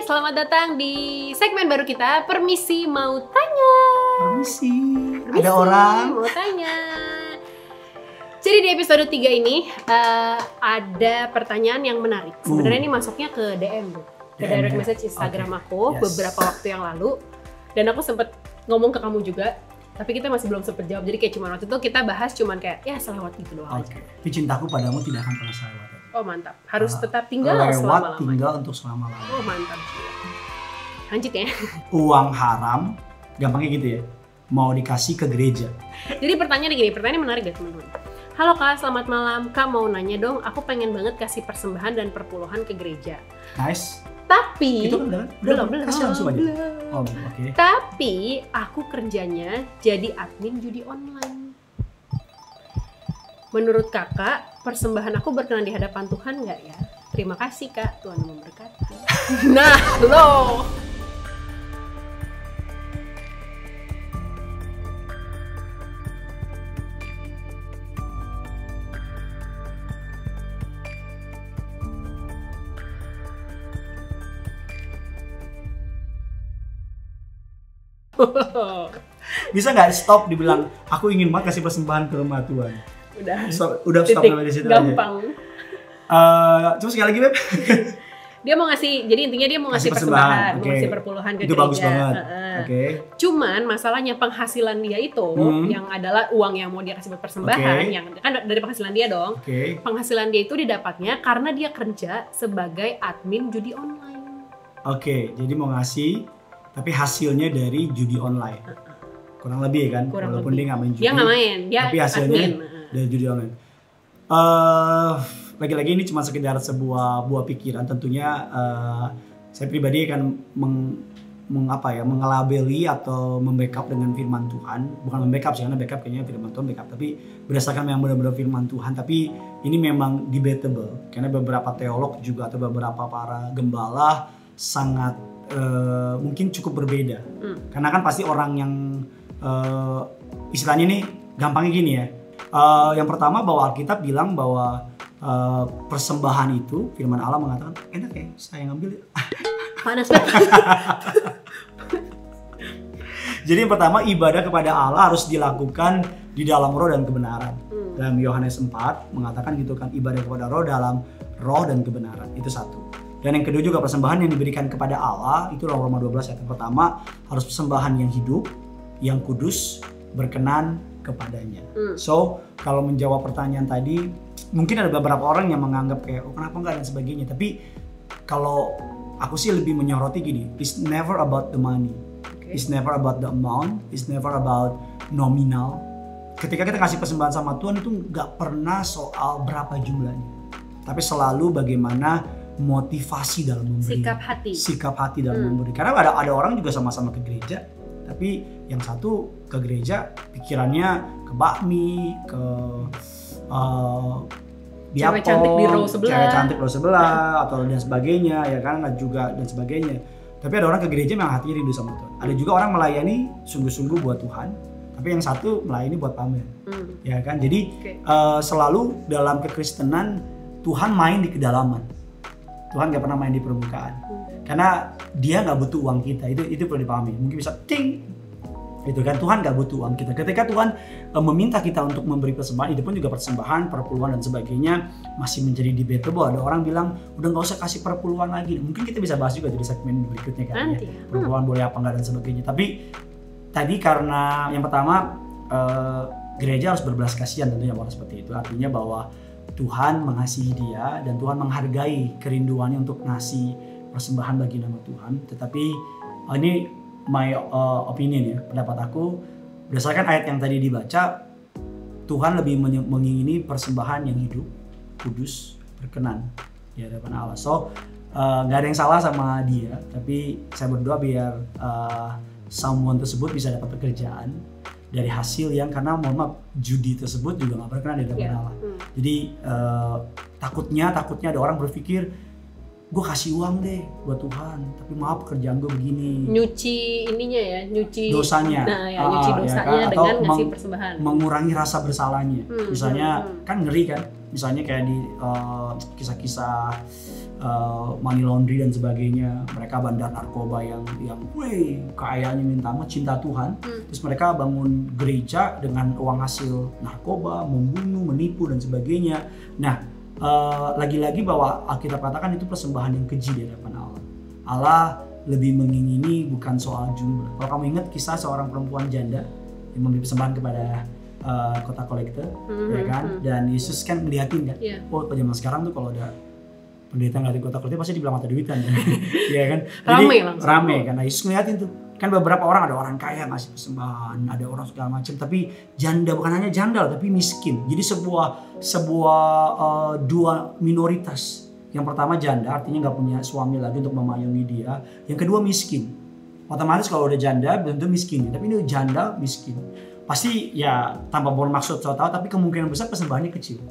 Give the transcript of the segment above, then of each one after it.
selamat datang di segmen baru kita, Permisi Mau Tanya. Permisi, ada orang mau tanya. Jadi di episode 3 ini ada pertanyaan yang menarik. Sebenarnya ini masuknya ke DM, ke direct message Instagram aku beberapa waktu yang lalu. Dan aku sempet ngomong ke kamu juga, tapi kita masih belum sempet jawab. Jadi kayak cuma waktu itu kita bahas cuman kayak ya selewat gitu doang aja. Tapi cintaku padamu tidak akan pernah selewat. Oh mantap, harus tetap tinggal selama-lamanya. tinggal untuk selama-lamanya. Oh mantap. Lanjut ya. Uang haram, gampangnya gitu ya, mau dikasih ke gereja. Jadi pertanyaannya gini, pertanyaan menarik ya teman-teman. Halo Kak, selamat malam. Kak mau nanya dong, aku pengen banget kasih persembahan dan perpuluhan ke gereja. Nice. Tapi itu kan belum. Kasih langsung aja. Oh, oke. Tapi aku kerjanya jadi admin judi online. Menurut kakak, persembahan aku berkenan di hadapan Tuhan nggak ya? Terima kasih Kak, Tuhan memberkati. Nah, loh. Bisa nggak stop dibilang aku ingin banget kasih persembahan ke rumah Tuhan? Udah stop di situ gampang aja. Coba sekali lagi Beb. Dia mau ngasih, jadi intinya dia mau ngasih persembahan, mau ngasih perpuluhan ke itu gereja. Bagus banget. Cuman masalahnya penghasilan dia itu yang adalah uang yang mau dia kasih buat persembahan, yang kan dari penghasilan dia dong. Penghasilan dia itu didapatnya karena dia kerja sebagai admin judi online. Jadi mau ngasih tapi hasilnya dari judi online. Kurang lebih kan, walaupun dia nggak main judi. Dia nggak main, dia tapi hasilnya admin. Dari judi online. Lagi-lagi ini cuma sekedar sebuah buah pikiran. Tentunya saya pribadi akan mengelabeli atau membackup dengan firman Tuhan. Bukan membackup sih, karena backup kayaknya firman Tuhan backup, tapi berdasarkan yang benar-benar firman Tuhan. Tapi ini memang debatable karena beberapa teolog juga atau beberapa para gembala sangat mungkin cukup berbeda. Karena kan pasti orang yang istilahnya nih gampangnya gini ya. Yang pertama bahwa Alkitab bilang bahwa persembahan itu, firman Allah mengatakan enak ya saya ngambil. Panas banget. Jadi yang pertama ibadah kepada Allah harus dilakukan di dalam roh dan kebenaran. Dalam Yohanes 4 mengatakan gitu kan, ibadah kepada roh dalam roh dan kebenaran. Itu satu. Dan yang kedua juga persembahan yang diberikan kepada Allah itu dalam Roma 12 ayat yang pertama harus persembahan yang hidup, yang kudus, berkenan kepadanya. So kalau menjawab pertanyaan tadi, mungkin ada beberapa orang yang menganggap kayak oh kenapa enggak dan sebagainya. Tapi kalau aku sih lebih menyoroti gini, it's never about the money, it's never about the amount, it's never about nominal. Ketika kita kasih persembahan sama Tuhan itu nggak pernah soal berapa jumlahnya, tapi selalu bagaimana motivasi dalam memberi, sikap hati dalam memberi. Karena ada orang juga sama-sama ke gereja, tapi yang satu ke gereja pikirannya ke bakmi, ke cewek cantik di row sebelah, atau dan sebagainya, ya kan, juga dan sebagainya. Tapi ada orang ke gereja yang hatinya rindu sama Tuhan. Ada juga orang melayani sungguh-sungguh buat Tuhan, tapi yang satu melayani buat pamer, ya kan. Jadi selalu dalam kekristenan Tuhan main di kedalaman. Tuhan gak pernah main di permukaan, karena dia gak butuh uang kita. Itu perlu dipahami. Mungkin bisa ting, gitu kan. Tuhan gak butuh uang kita. Ketika Tuhan meminta kita untuk memberi persembahan, itu pun juga persembahan, perpuluhan dan sebagainya masih menjadi debatable. Ada orang bilang udah gak usah kasih perpuluhan lagi. Mungkin kita bisa bahas juga di segmen berikutnya kan, ya. Perpuluhan boleh apa enggak dan sebagainya. Tapi tadi karena yang pertama gereja harus berbelas kasihan tentunya orang seperti itu. Artinya bahwa Tuhan mengasihi dia dan Tuhan menghargai kerinduannya untuk ngasih persembahan bagi nama Tuhan. Tetapi ini my opinion ya, pendapat aku berdasarkan ayat yang tadi dibaca, Tuhan lebih mengingini persembahan yang hidup, kudus, berkenan di hadapan Allah. So nggak ada yang salah sama dia, tapi saya berdoa biar someone tersebut bisa dapat pekerjaan dari hasil yang, karena mohon maaf judi tersebut juga nggak berkenan di hadapan Allah. Jadi takutnya ada orang berpikir gue kasih uang deh buat Tuhan, tapi maaf pekerjaan gue begini. Nyuci ininya ya, nyuci dosanya. Nah ya, nyuci dosanya ya kan? Dengan ngasih persembahan. Mengurangi rasa bersalahnya. Misalnya kan ngeri kan, misalnya kayak di kisah-kisah money laundry dan sebagainya. Mereka bandar narkoba yang kayaknya minta ampun, cinta Tuhan. Terus mereka bangun gereja dengan uang hasil narkoba, membunuh, menipu dan sebagainya. Nah, lagi-lagi bahwa Alkitab katakan itu persembahan yang keji di hadapan Allah. Allah lebih mengingini bukan soal jumlah. Kalau kamu ingat kisah seorang perempuan janda yang memberi persembahan kepada kota kolektor, ya kan? Dan Yesus kan ngeliatin kan, oh pada zaman sekarang tuh kalau ada pendeta ngeliatin kota kolektor pasti dibilang mata duitan kan, ya kan? Rame kan. Nah, Yesus ngeliatin tuh, kan beberapa orang, ada orang kaya ngasih persembahan, ada orang segala macam, tapi janda, bukan hanya janda tapi miskin. Jadi sebuah dua minoritas. Yang pertama janda, artinya nggak punya suami lagi untuk memayungi dia. Yang kedua miskin. Otomatis kalau udah janda tentu miskin, tapi ini janda miskin. Pasti ya tanpa bermaksud so tahu, tapi kemungkinan besar persembahannya kecil.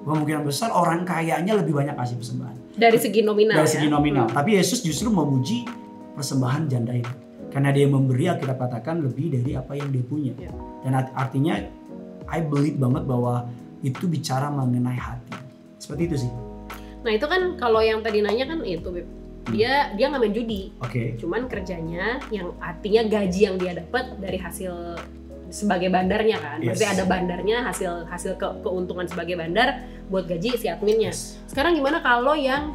Kemungkinan besar orang kayanya lebih banyak kasih persembahan. Dari segi nominal. Dari segi nominal. Tapi Yesus justru memuji persembahan janda itu. Karena dia memberi, Alkitab katakan lebih dari apa yang dia punya. Dan artinya I believe banget bahwa itu bicara mengenai hati. Seperti itu sih. Nah itu kan kalau yang tadi nanya kan itu Beb. Dia nggak main judi. Cuman kerjanya yang artinya gaji yang dia dapat dari hasil sebagai bandarnya kan. Berarti ada bandarnya, hasil keuntungan sebagai bandar buat gaji si adminnya. Sekarang gimana kalau yang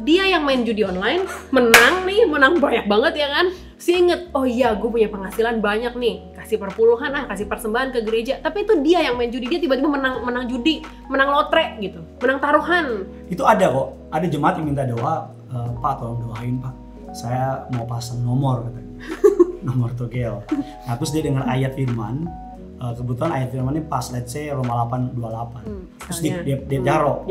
dia yang main judi online, menang banyak banget ya kan? Si inget, oh iya gue punya penghasilan banyak nih, kasih perpuluhan kasih persembahan ke gereja. Tapi itu dia yang main judi, dia tiba-tiba menang judi, menang lotre gitu, menang taruhan. Itu ada kok, ada jemaat yang minta doa, Pak tolong doain Pak, saya mau pasang nomor katanya. Nomor togel. Nah terus dia dengar ayat firman, kebetulan ayat firman ini pas, let's say Roma 8:28. Terus dia taruh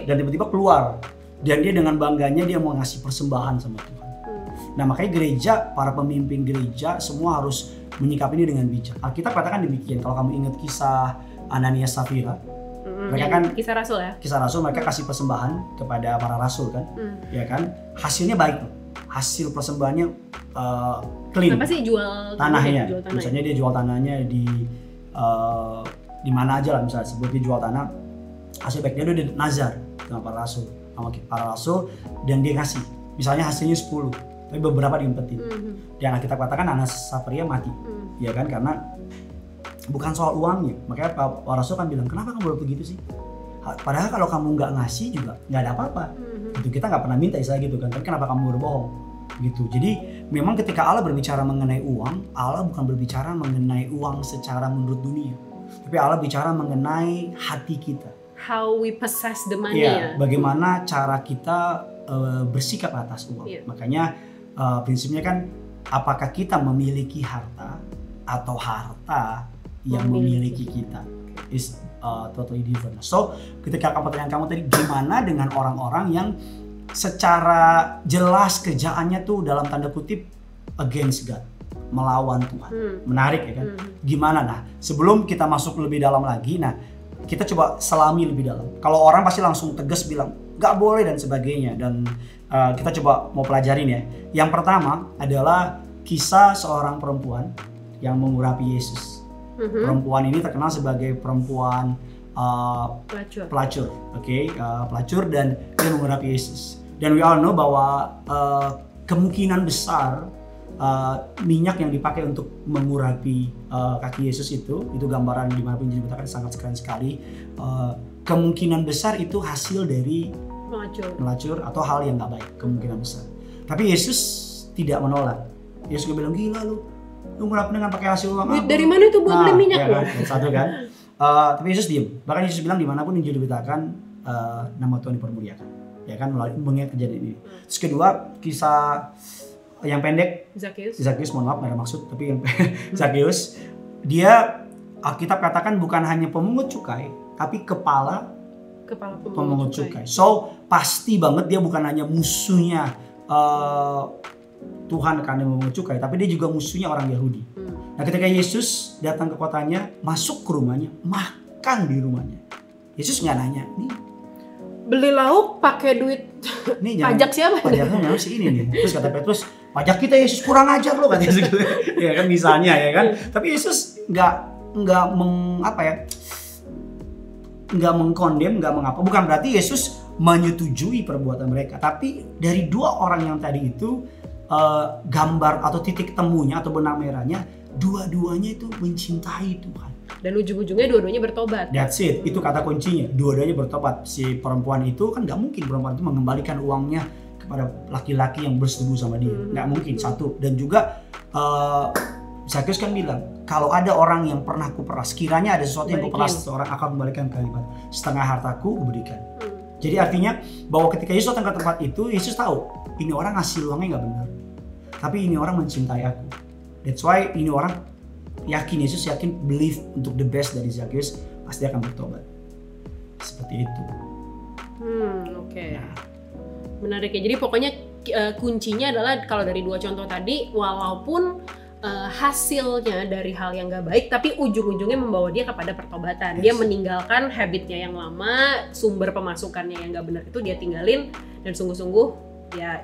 dan tiba-tiba keluar. Dan dia dengan bangganya dia mau ngasih persembahan sama Tuhan. Nah makanya gereja, para pemimpin gereja semua harus menyikapi ini dengan bijak. Alkitab katakan demikian. Kalau kamu ingat kisah Ananias Safira, mereka kan kisah rasul ya. Kisah rasul, mereka kasih persembahan kepada para rasul kan, ya kan? Hasilnya baik, hasil persembahannya clean. Apa sih jual tanahnya? Misalnya dia jual tanahnya di mana aja lah, misalnya sebut dia jual tanah, hasil baiknya dia udah nazar sama para rasul, dan dia ngasih. Misalnya hasilnya 10, tapi beberapa diumpetin. Dan kita katakan Ananias Safira mati, ya kan? Karena bukan soal uangnya. Makanya Pak Rasul kan bilang, kenapa kamu boleh begitu sih? Padahal kalau kamu nggak ngasih juga nggak ada apa-apa. Itu kita nggak pernah minta istilah gitu kan. Tapi kenapa kamu berbohong? Gitu. Jadi memang ketika Allah berbicara mengenai uang, Allah bukan berbicara mengenai uang secara menurut dunia, tapi Allah bicara mengenai hati kita. How we possess the money ya. Bagaimana cara kita bersikap atas uang. Makanya prinsipnya kan, apakah kita memiliki harta atau harta yang memiliki kita, is totally different. So ketika pertanyaan kamu tadi, gimana dengan orang-orang yang secara jelas kerjaannya tuh dalam tanda kutip against God, melawan Tuhan. Menarik ya kan? Gimana? Nah sebelum kita masuk lebih dalam lagi, nah kita coba selami lebih dalam. Kalau orang pasti langsung tegas bilang nggak boleh dan sebagainya, dan kita coba mau pelajarin ya. Yang pertama adalah kisah seorang perempuan yang mengurapi Yesus. Perempuan ini terkenal sebagai perempuan pelacur, pelacur, dan dia mengurapi Yesus. Dan we all know bahwa kemungkinan besar minyak yang dipakai untuk mengurapi kaki Yesus itu gambaran dimanapun diceritakan sangat keren sekali. Kemungkinan besar itu hasil dari melacur atau hal yang nggak baik, kemungkinan besar. Tapi Yesus tidak menolak. Yesus bilang, gila lu ngurapi dengan pakai hasil uang apa? Dari mana itu buat beli minyak? Ya kan? Satu kan. Tapi Yesus diem. Bahkan Yesus bilang dimanapun Injil diberitakan, nama Tuhan dipermuliakan. Ya kan, melalui mengingat kejadian ini. Terus kedua, kisah yang pendek, Zakheus, mohon maaf nggak ada maksud, tapi yang Zakheus, dia Alkitab katakan bukan hanya pemungut cukai, tapi kepala pemungut cukai. So pasti banget dia bukan hanya musuhnya Tuhan karena memungut cukai, tapi dia juga musuhnya orang Yahudi. Nah ketika Yesus datang ke kotanya, masuk ke rumahnya, makan di rumahnya, Yesus nggak nanya, nih beli lauk pakai duit nih, pajak siapa? Pajaknya si ini nih. Terus kata Petrus, pajak kita Yesus kurang ajar loh katanya gitu. Ya kan misalnya ya kan. Tapi Yesus nggak mengkondem, nggak mengapa. Bukan berarti Yesus menyetujui perbuatan mereka. Tapi dari dua orang yang tadi itu gambar atau titik temunya atau benang merahnya, dua-duanya itu mencintai Tuhan. Dan ujung-ujungnya dua-duanya bertobat. That's it, itu kata kuncinya. Dua-duanya bertobat. Si perempuan itu kan nggak mungkin perempuan itu mengembalikan uangnya kepada laki-laki yang bersetubuh sama dia. Nggak mungkin, satu. Dan juga Zakius kan bilang, kalau ada orang yang pernah kuperas, kiranya ada sesuatu yang kuperas, seorang akan kembalikan kalimat. Setengah hartaku kuberikan. Jadi artinya bahwa ketika Yesus datang ke tempat itu, Yesus tahu ini orang ngasih uangnya nggak benar, tapi ini orang mencintai aku. That's why ini orang yakin, Yesus yakin, believe untuk the best dari Zakius pasti akan bertobat. Seperti itu. Oke. Nah. Menarik ya. Jadi pokoknya kuncinya adalah kalau dari dua contoh tadi, walaupun hasilnya dari hal yang gak baik, tapi ujung-ujungnya membawa dia kepada pertobatan. Dia meninggalkan habitnya yang lama, sumber pemasukannya yang gak benar itu dia tinggalin, dan sungguh-sungguh ya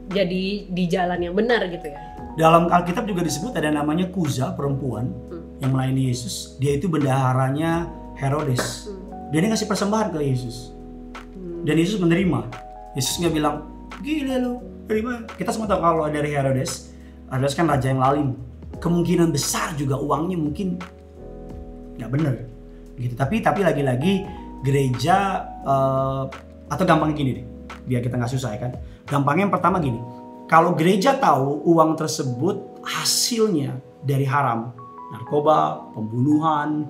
jadi di jalan yang benar gitu ya. Dalam Alkitab juga disebut ada namanya Kuza, perempuan yang melayani Yesus. Dia itu bendaharanya Herodes. Dia ngasih persembahan ke Yesus. Dan Yesus menerima. Yesus nggak bilang, gila lu, terima. Kita semua tahu kalau dari Herodes kan raja yang lalim. Kemungkinan besar juga uangnya mungkin nggak benar, gitu. Tapi lagi-lagi gereja atau gampang gini deh, biar kita nggak susah ya kan. Gampangnya yang pertama gini, kalau gereja tahu uang tersebut hasilnya dari haram, narkoba, pembunuhan,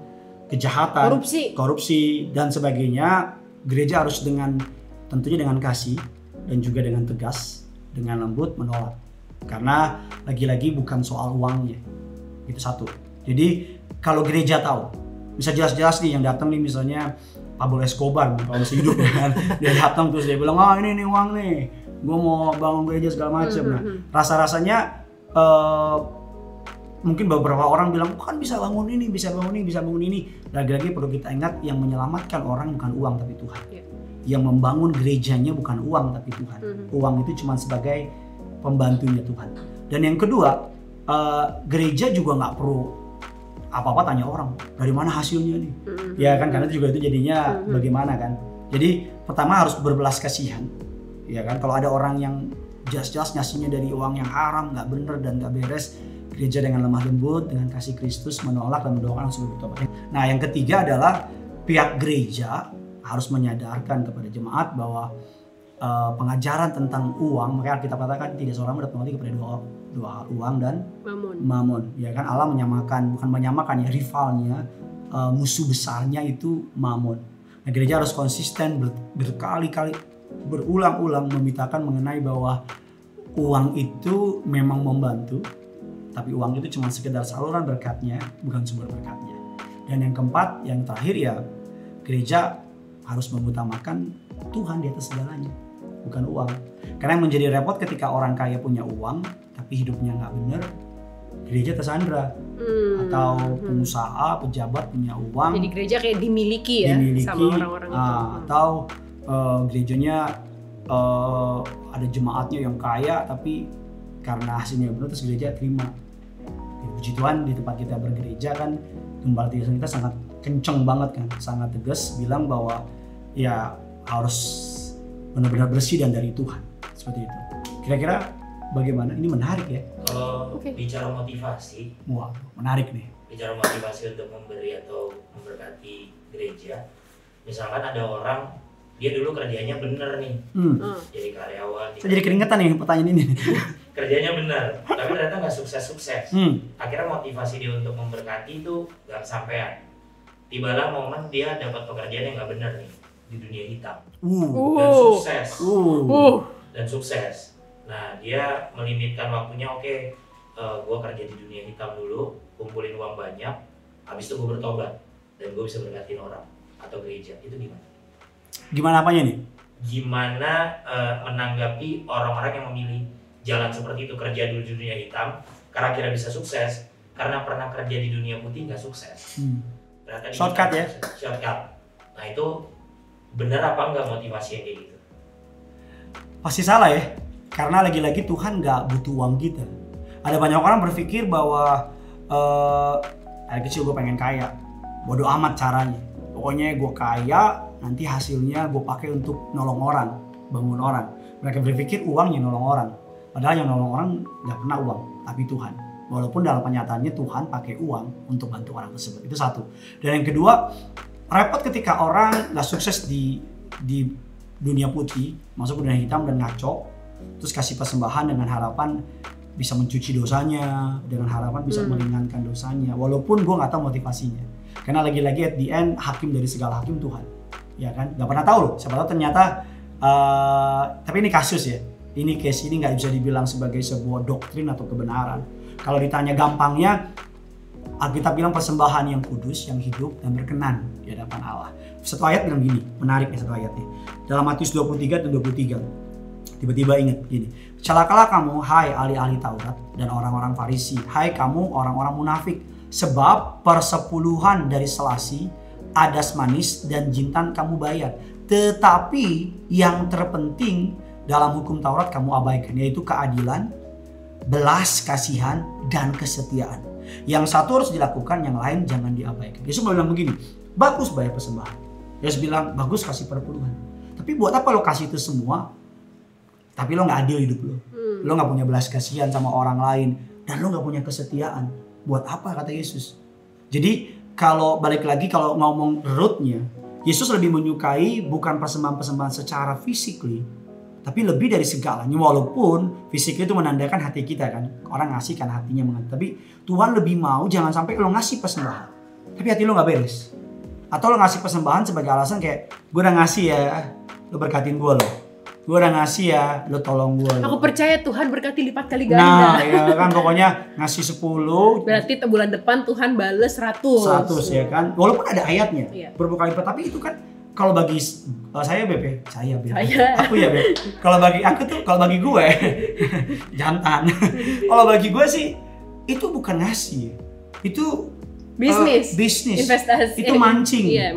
kejahatan, korupsi dan sebagainya, gereja harus tentunya dengan kasih dan juga dengan tegas, dengan lembut menolak. Karena lagi-lagi bukan soal uangnya, itu satu. Jadi kalau gereja tahu, bisa jelas-jelas nih yang datang nih misalnya Pablo Escobar kalau masih hidup kan, dia datang terus dia bilang, ini uang nih, gue mau bangun gereja segala macam. Nah, rasa-rasanya mungkin beberapa orang bilang, kan bisa bangun ini, bisa bangun ini, bisa bangun ini. Lagi-lagi perlu kita ingat, yang menyelamatkan orang bukan uang tapi Tuhan. Yang membangun gerejanya bukan uang tapi Tuhan. Uang itu cuma sebagai pembantunya Tuhan. Dan yang kedua, gereja juga nggak perlu apa-apa tanya orang dari mana hasilnya nih, ya kan, karena juga itu jadinya bagaimana kan. Jadi pertama harus berbelas kasihan, ya kan. Kalau ada orang yang jelas-jelas ngasihnya dari uang yang haram, nggak bener dan nggak beres, gereja dengan lemah lembut, dengan kasih Kristus menolak dan mendoakan supaya bertobat. Nah yang ketiga adalah pihak gereja harus menyadarkan kepada jemaat bahwa pengajaran tentang uang, maka kita katakan tidak seorang berdatang kepada dua hal, uang dan mamon. Ya kan, Allah bukan menyamakan ya, rivalnya, musuh besarnya itu mamon. Nah, gereja harus konsisten berkali-kali berulang-ulang memberitakan mengenai bahwa uang itu memang membantu, tapi uang itu cuma sekedar saluran berkatnya, bukan sumber berkatnya. Dan yang keempat, yang terakhir ya, gereja harus mengutamakan Tuhan di atas segalanya, bukan uang. Karena yang menjadi repot ketika orang kaya punya uang tapi hidupnya nggak benar, gereja tersandra. Atau pengusaha, pejabat punya uang, jadi gereja kayak dimiliki sama orang-orang itu. Atau gerejanya ada jemaatnya yang kaya tapi karena hasilnya benar terus gereja terima. Puji Tuhan di tempat kita bergereja kan Gembala kita sangat kenceng banget kan, sangat tegas bilang bahwa ya harus benar-benar bersih dan dari Tuhan, seperti itu. Kira-kira bagaimana? Ini menarik ya. Kalau bicara motivasi, wah menarik nih. Bicara motivasi untuk memberi atau memberkati gereja, misalkan ada orang dia dulu kerjanya bener nih, jadi karyawan. Saya jadi keringetan nih pertanyaan ini. Kerjanya bener, tapi ternyata nggak sukses-sukses. Akhirnya motivasi dia untuk memberkati itu nggak kesampaian. Tibalah momen dia dapat pekerjaan yang nggak bener nih di dunia hitam dan sukses. Dan sukses. Nah dia melimitkan waktunya, gue kerja di dunia hitam dulu, kumpulin uang banyak, habis itu gue bertobat dan gue bisa berkatin orang atau gereja. Itu gimana? Gimana apanya nih? Gimana menanggapi orang-orang yang memilih jalan seperti itu, kerja dulu di dunia hitam karena kira bisa sukses, karena pernah kerja di dunia putih nggak sukses. Shortcut ya? Shortcut. Nah itu benar apa enggak motivasi yang kayak gitu? Pasti salah ya, karena lagi-lagi Tuhan nggak butuh uang kita. Ada banyak orang berpikir bahwa dari kecil gue pengen kaya, bodo amat caranya. Pokoknya gue kaya, nanti hasilnya gue pakai untuk nolong orang, bangun orang. Mereka berpikir uang yang nolong orang, padahal yang nolong orang nggak pernah uang, tapi Tuhan. Walaupun dalam kenyataannya Tuhan pakai uang untuk bantu orang tersebut. Itu satu. Dan yang kedua, repot ketika orang nggak sukses di dunia putih, masuk ke dunia hitam dan ngaco, terus kasih persembahan dengan harapan bisa mencuci dosanya, dengan harapan bisa meringankan dosanya. Walaupun gue nggak tahu motivasinya, karena lagi-lagi at the end hakim dari segala hakim Tuhan, ya kan? Nggak pernah tahu loh. Siapa tahu ternyata, tapi ini kasus ya. Ini case ini nggak bisa dibilang sebagai sebuah doktrin atau kebenaran. Kalau ditanya gampangnya, Alkitab bilang persembahan yang kudus, yang hidup dan berkenan di hadapan Allah. Satu ayat bilang gini, menarik ya satu ayatnya. Dalam Matius 23 dan 23. Tiba-tiba ingat gini. Celakalah kamu, hai ahli-ahli Taurat dan orang-orang Farisi. Hai kamu orang-orang munafik. Sebab persepuluhan dari selasi, adas manis dan jintan kamu bayar. Tetapi yang terpenting dalam hukum Taurat kamu abaikan, yaitu keadilan, belas kasihan, dan kesetiaan. Yang satu harus dilakukan, yang lain jangan diabaikan. Yesus bilang begini, bagus bayar persembahan. Yesus bilang, bagus kasih perpuluhan. Tapi buat apa lo kasih itu semua, tapi lo gak adil hidup lo. Lo gak punya belas kasihan sama orang lain, dan lo gak punya kesetiaan. Buat apa, kata Yesus. Jadi kalau balik lagi, kalau ngomong rootnya, Yesus lebih menyukai bukan persembahan-persembahan secara physically, tapi lebih dari segalanya. Walaupun fisik itu menandakan hati kita kan. Orang ngasih kan hatinya mengatur. Tapi Tuhan lebih mau jangan sampai lo ngasih persembahan, tapi hati lo gak beres. Atau lo ngasih persembahan sebagai alasan kayak, gue udah ngasih ya, lo berkatin gue lo. Gue udah ngasih ya, lo tolong gue lo. Aku percaya Tuhan berkati lipat kali ganda. Nah ya kan, pokoknya ngasih 10. Berarti bulan depan Tuhan bales 100. 100 ya kan. Walaupun ada ayatnya, iya, berbuka lipat. Tapi itu kan kalau bagi saya Beb, Saya. aku ya Beb. Kalau bagi aku tuh, kalau bagi gue jantan. Kalau bagi gue sih itu bukan ngasih, itu bisnis, investasi, itu mancing. Iya,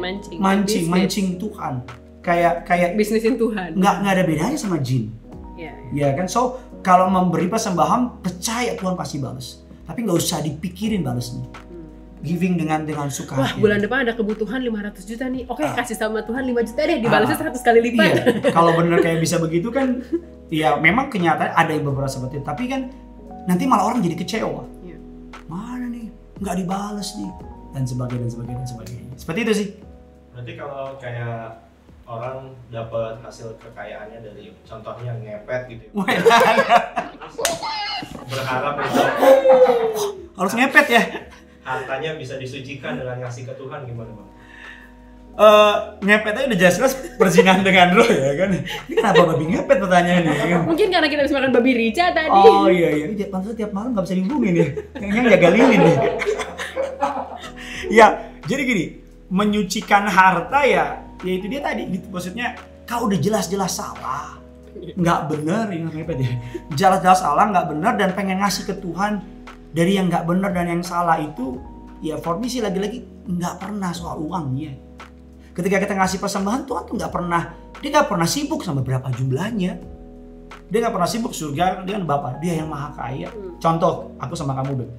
mancing Tuhan. Kayak bisnisin Tuhan. Nggak ada bedanya sama jin. Iya. Ya kan, so kalau memberi persembahan percaya Tuhan pasti balas. Tapi nggak usah dipikirin balasnya. Giving dengan suka hati. Wah, bulan depan ada kebutuhan 500 juta nih. Oke, kasih sama Tuhan 5 juta deh, dibalasnya 100 kali lipat. Iya, kalau bener kayak bisa begitu kan, ya memang kenyataan ada yang beberapa seperti itu. Tapi kan nanti malah orang jadi kecewa. Iya. Mana nih, nggak dibalas nih, dan sebagainya. Seperti itu sih. Berarti kalau kayak orang dapat hasil kekayaannya dari contohnya ngepet gitu ya. Berharap itu harus ngepet ya. Hartanya bisa disucikan dengan ngasih ke Tuhan, gimana Bang? Ngepet aja udah jelas perzinahan dengan roh ya kan. Ini kenapa babi ngepet pertanyaannya ya kan? Mungkin karena kita bisa makan babi rica tadi. Oh iya. Pantas tiap malam gak bisa dihubungin ya. Kayaknya jaga lilin nih. Ya, jadi gini, menyucikan harta ya itu dia tadi gitu. Maksudnya kau udah jelas-jelas salah, nggak benar, yang ngepet ya. Jelas-jelas salah, nggak benar, dan pengen ngasih ke Tuhan dari yang nggak benar dan yang salah itu, ya for me sih lagi-lagi nggak pernah soal uangnya. Ketika kita ngasih persembahan, Tuhan tuh nggak pernah sibuk sama berapa jumlahnya. Dia nggak pernah sibuk, surga dia kan Bapa, dia yang maha kaya. Contoh, aku sama kamu Beb,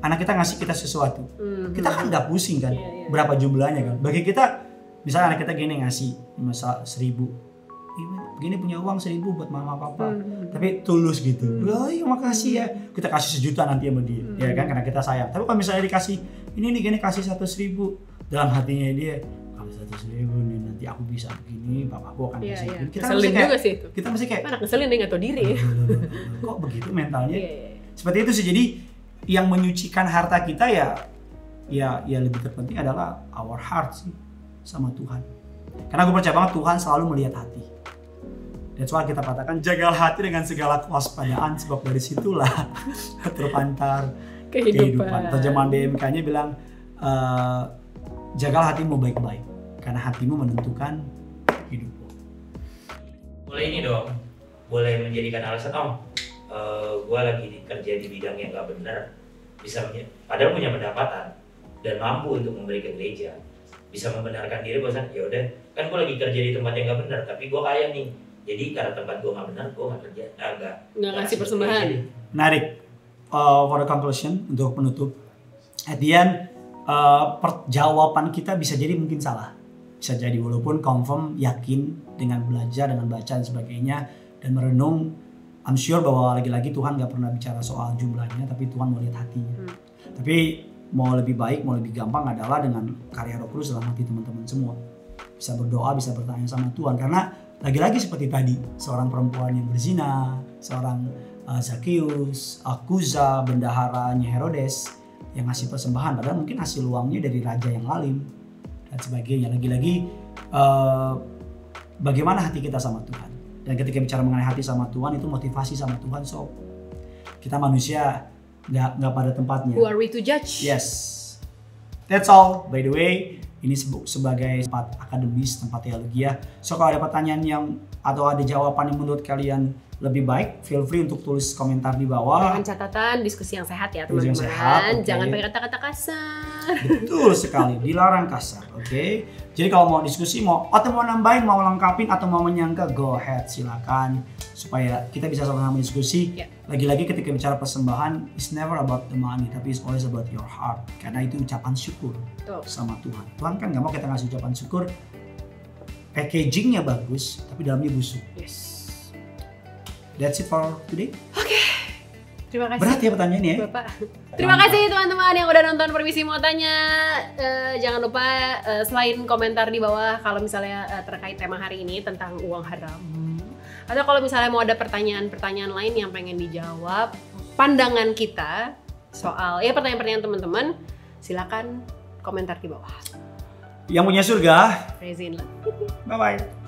anak kita ngasih kita sesuatu, kita kan nggak pusing kan berapa jumlahnya kan. Bagi kita, misalnya anak kita gini ngasih misal 1.000, begini punya uang 1.000 buat mama papa, tapi tulus gitu. Oh iya makasih ya, kita kasih 1 juta nanti sama dia, ya kan, karena kita sayang. Tapi kalau misalnya dikasih ini nih gini, kasih 100.000, dalam hatinya dia, kalau 100.000 nih nanti aku bisa begini, papaku akan kasih. Iya. Kita Ngeselin juga sih itu. Kita masih kayak, anak ngeselin dia nggak tahu diri. Kok begitu mentalnya? Iya. Seperti itu sih. Jadi yang menyucikan harta kita ya lebih terpenting adalah our heart sih sama Tuhan. Karena gue percaya banget Tuhan selalu melihat hati. That's why kita katakan jaga hati dengan segala kewaspadaan, sebab dari situlah terpancar kehidupan. Terjemahan BMK-nya bilang jagalah hatimu baik-baik, karena hatimu menentukan hidupmu. Boleh ini dong, boleh menjadikan alasan gue lagi kerja di bidang yang gak benar, padahal punya pendapatan dan mampu untuk memberi ke gereja, bisa membenarkan diri bahwa ya udah kan gue lagi kerja di tempat yang gak benar, tapi gue kaya nih, jadi karena tempat gue gak benar, gue gak kerja, nggak ngasih persembahan. Menarik. For the conclusion, untuk penutup, at the end, jawaban kita bisa jadi mungkin salah. Bisa jadi walaupun confirm, yakin dengan belajar, dengan baca dan sebagainya dan merenung, I'm sure bahwa lagi-lagi Tuhan gak pernah bicara soal jumlahnya, tapi Tuhan mau lihat hatinya. Tapi mau lebih baik, mau lebih gampang adalah dengan karya Roh Kudus dalam hati teman-teman semua. Bisa berdoa, bisa bertanya sama Tuhan. Karena lagi-lagi seperti tadi, seorang perempuan yang berzina, seorang Zakius, Akuza, bendaharanya Herodes yang ngasih persembahan, padahal mungkin hasil uangnya dari raja yang lalim dan sebagainya. Lagi-lagi bagaimana hati kita sama Tuhan. Dan ketika bicara mengenai hati sama Tuhan, itu motivasi sama Tuhan. So kita manusia nggak pada tempatnya. Who are we to judge? Yes, that's all. By the way, ini sebagai tempat akademis, tempat teologi ya. So kalau ada pertanyaan yang atau ada jawaban yang menurut kalian lebih baik, feel free untuk tulis komentar di bawah. Dengan catatan diskusi yang sehat ya Diskusi teman-teman. yang sehat, okay. Jangan pakai kata-kata kasar. Betul sekali, dilarang kasar, oke? Jadi kalau mau diskusi, mau nambahin, mau lengkapin atau mau menyangka, go ahead, silakan supaya kita bisa sama-sama diskusi. Yeah. Lagi-lagi ketika bicara persembahan, it's never about the money, tapi it's always about your heart. Karena itu ucapan syukur sama Tuhan. Tuhan kan nggak mau kita ngasih ucapan syukur, packagingnya bagus, tapi dalamnya busuk. Yes. That's it for today. Oke. Terima kasih. Berat ya pertanyaannya ya? Bapak. Terima kasih teman-teman yang udah nonton Permisi Mau Tanya. Jangan lupa selain komentar di bawah kalau misalnya terkait tema hari ini tentang uang haram. Atau kalau misalnya mau ada pertanyaan-pertanyaan lain yang pengen dijawab, pandangan kita soal ya pertanyaan-pertanyaan teman-teman, silakan komentar di bawah. Yang punya surga, Praise in love. bye-bye.